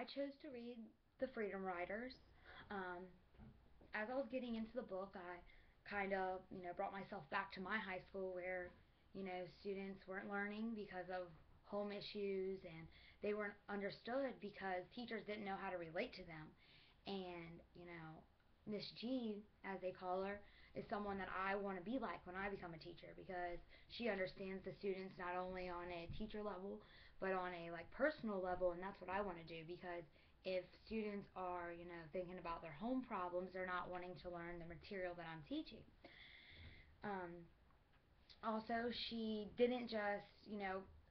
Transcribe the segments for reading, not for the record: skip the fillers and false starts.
I chose to read The Freedom Riders. Um, as I was getting into the book, I kind of, brought myself back to my high school where, students weren't learning because of home issues and they weren't understood because teachers didn't know how to relate to them. And, Miss G, as they call her, is someone that I want to be like when I become a teacher because she understands the students not only on a teacher level but on a like personal level, and that's what I want to do because if students are, thinking about their home problems, they're not wanting to learn the material that I'm teaching. Um, Also, she didn't just,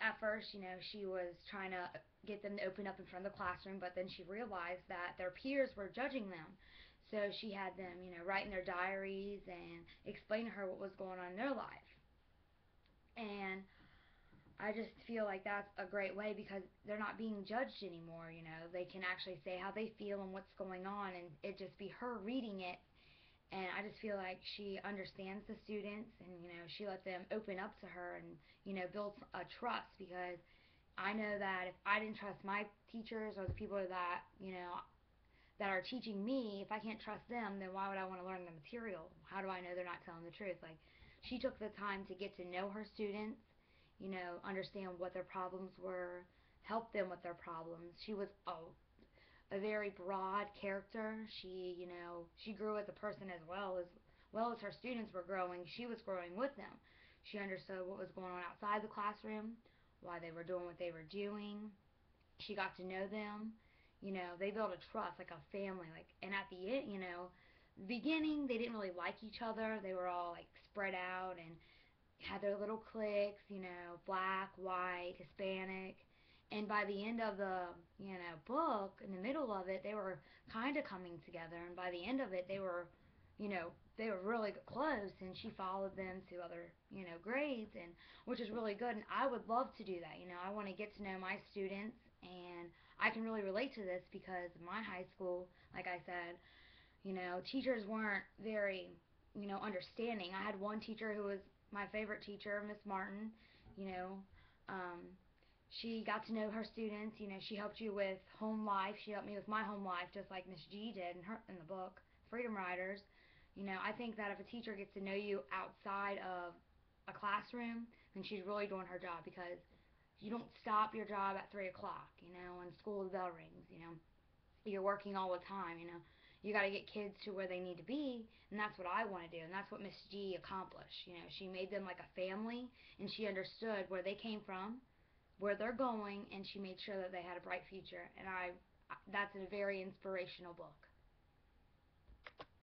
at first, she was trying to get them to open up in front of the classroom, but then she realized that their peers were judging them. So she had them, write in their diaries and explain to her what was going on in their life. And I just feel like that's a great way because they're not being judged anymore, They can actually say how they feel and what's going on, and it just be her reading it. And I just feel like she understands the students and, she let them open up to her and, build a trust because I know that if I didn't trust my teachers or the people that, that are teaching me, if I can't trust them, then why would I want to learn the material? How do I know they're not telling the truth? Like, she took the time to get to know her students, understand what their problems were, help them with their problems. She was a very broad character. She grew as a person as her students were growing. She was growing with them. She understood what was going on outside the classroom, why they were doing what they were doing. She got to know them. They built a trust like a family. Like, and at the end, the beginning they didn't really like each other. They were all like spread out and had their little cliques, black, white, Hispanic. And by the end of the, book, in the middle of it, they were kind of coming together. And by the end of it, they were really close. And she followed them to other, grades, and which is really good. And I would love to do that. I want to get to know my students, and I can really relate to this because my high school, like I said, teachers weren't very, understanding. I had one teacher who was my favorite teacher, Miss Martin. You know, um, she got to know her students. She helped you with home life. She helped me with my home life, just like Miss G did in the book, Freedom Riders. I think that if a teacher gets to know you outside of a classroom, then she's really doing her job because you don't stop your job at 3 o'clock. When school bell rings. You're working all the time. You got to get kids to where they need to be, and that's what I want to do, and that's what Miss G accomplished. She made them like a family, and she understood where they came from, where they're going, and she made sure that they had a bright future. And that's a very inspirational book.